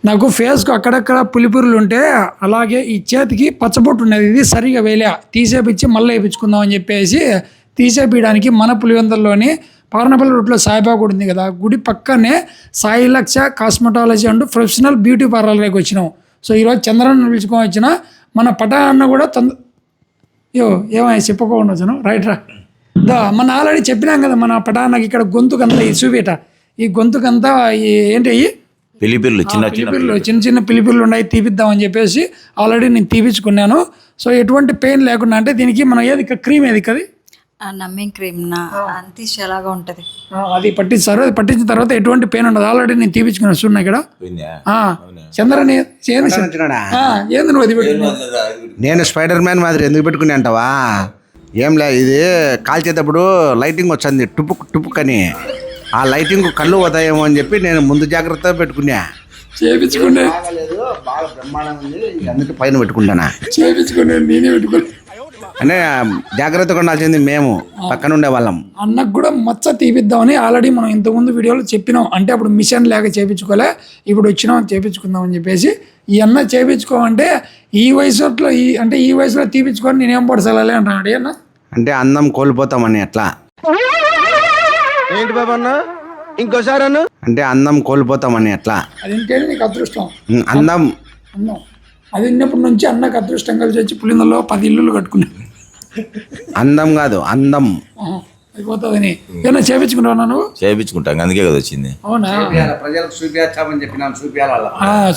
నాకు ఫేస్కు అక్కడక్కడ పులిపురులు ఉంటే అలాగే ఈ చేతికి పచ్చబొట్టు ఉన్నది, ఇది సరిగా వేలే, తీసేపిచ్చి మళ్ళీ వేయించుకుందాం అని చెప్పేసి తీసేపించడానికి మన పులివెందుల్లోని పార్నపల్లి రూట్లో సాయిబాబా గుడి ఉంది కదా, గుడి పక్కనే సాయి లక్ష కాస్మెటాలజీ అంటూ ప్రొఫెషనల్ బ్యూటీ పార్లర్లోకి వచ్చినాం. సో ఈరోజు చంద్రన్న పిలుచుకొని వచ్చిన మన పటా అన్న కూడా ఏమై చెప్పుకోకుండా వచ్చాను. రైట్ రా మన ఆల్రెడీ చెప్పినాం కదా, మన పటా అన్నకి ఇక్కడ గొంతుకంతా ఈ చూపేట, ఈ గొంతుకంతా ఏంటి అయ్యి పిలిపిర్లు చిన్న చిన్న పిలిపిర్లు ఉన్నాయి, తీపిద్దామని చెప్పేసి ఆల్రెడీ నేను తీపించుకున్నాను. సో ఎటువంటి పెయిన్ లేకుండా, అంటే దీనికి మనం ఏది క్రీమ్ ఏది కది నమ్మింగ్ క్రీమ్ అంతలాగా ఉంటుంది, అది పట్టిస్తారు. అది పట్టించిన తర్వాత ఎటువంటి పెయిన్ ఉండదు. ఆల్రెడీ నేను తీపించుకున్నాను చూడ ఇక్కడ. చంద్రని ఏంది నువ్వు అది పెట్టు. నేను స్పైడర్ మ్యాన్ మాదిరి ఎందుకు పెట్టుకుని అంటావా? ఏం లే, ఇది కాల్చేటప్పుడు లైటింగ్ వచ్చింది టుపుక్ టుపుక్ అని, ఆ లైటింగ్ కళ్ళు పోతాయేమో అని చెప్పి నేను ముందు జాగ్రత్తగా పెట్టుకున్నా. చేయించుకునే బాగా బ్రహ్మాండంగా ఉంది, అందుకే పైన పెట్టుకుంటానా. చేయించుకునే నేనే పెట్టుకున్నా అంటే జాగ్రత్తగా ఉండాల్సింది మేము పక్కన ఉండే వాళ్ళం. అన్నకు కూడా మచ్చ తీపిద్దామని ఆల్రెడీ మనం ఇంతకుముందు వీడియోలో చెప్పినాం. అంటే అప్పుడు మిషన్ లేక చేయించుకోలే, ఇప్పుడు వచ్చినాం చేయించుకుందామని చెప్పేసి. ఈ అన్న చేయించుకోమంటే ఈ వయసులో ఈ వయసులో తీపించుకొని నేనేం పడసలే అంటున్నాడు అన్న. అంటే అందం కోల్పోతామని అట్లా. ఏంటి బాబా అన్న ఇంకోసారి అన్న, అంటే అందం కోల్పోతామని అట్లా. అది ఇంకేంటి నీకు అదృష్టం, అందం అందం అది ఉన్నప్పటి నుంచి అన్నకు అదృష్టం కలిసి వచ్చి పులిందలో 10 ఇల్లులు కట్టుకున్నాను. అందం కాదు అందం అయిపోతుందని. ఏమన్నా చేయించుకుంటావు నువ్వు? చేయించుకుంటాం, అందుకే కదా వచ్చింది. అవునా, ప్రజలకు చూపించామని చెప్పినాం,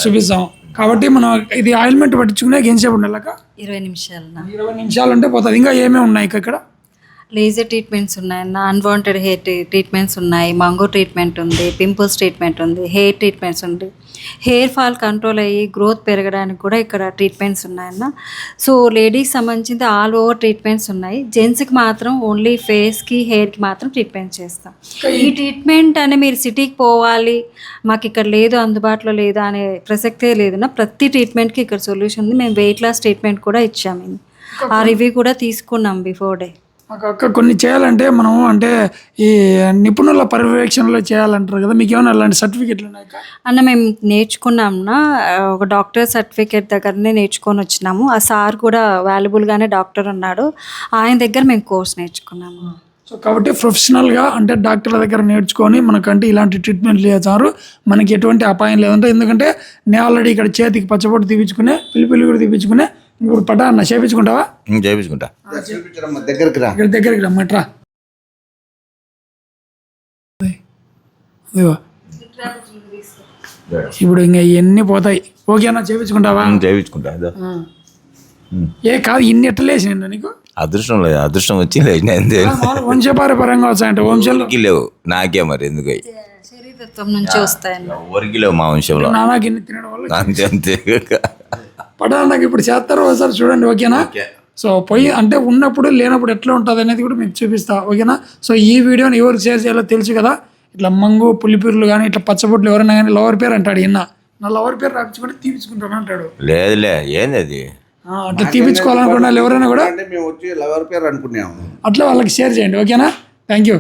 చూపిస్తాం. కాబట్టి మనం ఇది ఆయిల్మెంట్ పట్టించుకునే ఎంతసేపు ఉండాలక? 20 నిమిషాలు. 20 నిమిషాలు అంటే పోతుంది. ఇంకా ఏమేమి ఉన్నాయి ఇక్కడ? లేజర్ ట్రీట్మెంట్స్ ఉన్నాయి, అన్వాంటెడ్ హెయిర్ ట్రీట్మెంట్స్ ఉన్నాయి, మంగో ట్రీట్మెంట్ ఉంది, పింపుల్స్ ట్రీట్మెంట్ ఉంది, హెయిర్ ట్రీట్మెంట్స్ ఉంది, హెయిర్ ఫాల్ కంట్రోల్ అయ్యి గ్రోత్ పెరగడానికి కూడా ఇక్కడ ట్రీట్మెంట్స్ ఉన్నాయన్న. సో లేడీస్ సంబంధించి ఆల్ ఓవర్ ట్రీట్మెంట్స్ ఉన్నాయి. జెంట్స్కి మాత్రం ఓన్లీ ఫేస్కి హెయిర్కి మాత్రం ట్రీట్మెంట్ చేస్తాం. ఈ ట్రీట్మెంట్ అని మీరు సిటీకి పోవాలి, మాకు ఇక్కడ లేదు, అందుబాటులో లేదు అనే ప్రసక్తే లేదన్న. ప్రతి ట్రీట్మెంట్కి ఇక్కడ సొల్యూషన్ ఉంది. మేము వెయిట్ లాస్ ట్రీట్మెంట్ కూడా ఇచ్చాము, ఆ రివ్యూ కూడా తీసుకున్నాం బిఫోర్ డే. అక్క కొన్ని చేయాలంటే మనం అంటే ఈ నిపుణుల పర్యవేక్షణలో చేయాలంటారు కదా, మీకు ఏమైనా అలాంటి సర్టిఫికెట్లు ఉన్నాయి అన్న? మేము నేర్చుకున్నాంనా, ఒక డాక్టర్ సర్టిఫికేట్ దగ్గరనే నేర్చుకొని వచ్చినాము. ఆ సార్ కూడా వాల్యుబుల్గానే డాక్టర్ ఉన్నాడు, ఆయన దగ్గర మేము కోర్స్ నేర్చుకున్నాము. సో కాబట్టి ప్రొఫెషనల్గా అంటే డాక్టర్ల దగ్గర నేర్చుకొని మనకంటే ఇలాంటి ట్రీట్మెంట్లు చేస్తారు, మనకి ఎటువంటి అపాయం లేదంటే. ఎందుకంటే నేను ఆల్రెడీ ఇక్కడ చేతికి పచ్చబొట్టు తీపించుకునే, పిల్లి కూడా తీపించుకునే. ఇప్పుడు పటా అన్న చేయించుకుంటావా? చేయించుకుంటా. దగ్గరికి రా, దగ్గరికి రమ్మట్రా. ఇప్పుడు ఇంకా ఇవన్నీ పోతాయి. ఓకేనా, చేయించుకుంటావా? చేయించుకుంటా. ఏ కాదు, ఇన్ని ఎట్లా లేచినా నీకు? అదృష్టం లేదు, అదృష్టం వచ్చి వంశపారపరంగా వచ్చాయంటే వంశంలో లేవు, నాకే మరి ఎందుకు శరీరత్వం నుంచి వస్తాయండి. ఎవరికి లేవు మా వంశంలో. నానాకి ఇన్ని తినడం వల్ల అంతే అంతే. పటా నాకు ఇప్పుడు చేస్తారు ఒకసారి చూడండి, ఓకేనా? సో పోయి అంటే ఉన్నప్పుడు లేనప్పుడు ఎట్లా ఉంటుంది అనేది కూడా మీకు చూపిస్తా, ఓకేనా? సో ఈ వీడియోని ఎవరికి షేర్ చేయాలో తెలుసు కదా. ఇట్లా మంగు పులిపీరులు కానీ ఇట్లా పచ్చబొట్లు ఎవరైనా కానీ లవర్ పేరు అంటాడు, ఈయన నా లవర్ పేరు రాపించుకుంటే తీపించుకుంటాను అంటాడు. లేదులే, ఏంది అది అట్లా తీపించుకోవాలనుకున్నా ఎవరైనా కూడా మేము వచ్చి లవర్ పేరు అనుకున్నాము, అట్లా వాళ్ళకి షేర్ చేయండి, ఓకేనా? Thank you.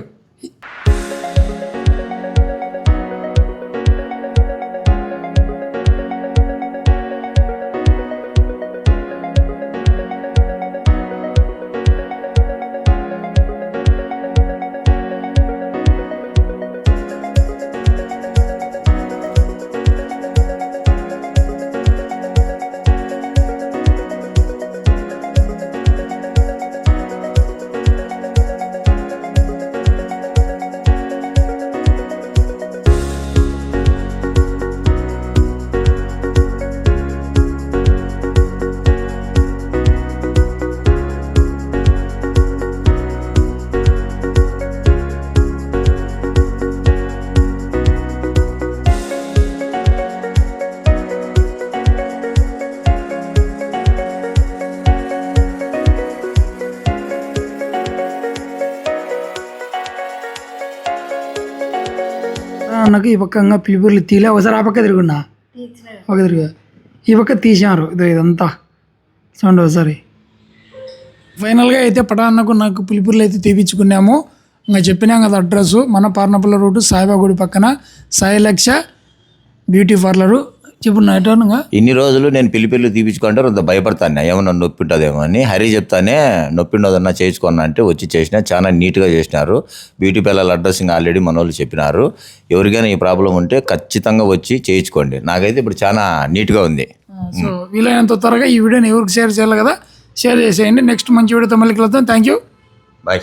నాకు ఈ పక్కంగా పిలిపిర్లు తీలే, ఒకసారి ఆ పక్క తిరుగున్నా, ఒక తిరుగు ఈ పక్క తీసారు ఇదంతా చూడండి ఒకసారి. ఫైనల్గా అయితే పటాన్నకు నాకు పిలిపిర్లు అయితే తీపించుకున్నాము. ఇంకా చెప్పినాం కదా అడ్రస్, మన పార్నపల్లి రోడ్డు సాయిబాబా గుడి పక్కన సాయి లక్ష బ్యూటీ పార్లరు. చెప్పు నా ఎటర్నుగా. ఇన్ని రోజులు నేను పిల్లి తీపించుకుంటే కొంత భయపడతాను, ఏమన్నా నొప్పి ఉంటుందేమో అని. హరి చెప్తానే నొప్పి ఉండదన్నా చేయించుకున్నా అంటే వచ్చి చేసిన, చాలా నీట్గా చేసినారు. బ్యూటీ పార్లర్ అడ్రస్సింగ్ ఆల్రెడీ మన వాళ్ళు చెప్పినారు. ఎవరికైనా ఈ ప్రాబ్లం ఉంటే ఖచ్చితంగా వచ్చి చేయించుకోండి. నాకైతే ఇప్పుడు చాలా నీట్గా ఉంది. సో వీలైనంత త్వరగా ఈ వీడియోని ఎవరికి షేర్ చేయాలి కదా, షేర్ చేసేయండి. నెక్స్ట్ మంచి వీడియోతో మళ్ళీ కలుద్దాం. Thank you. బాయ్.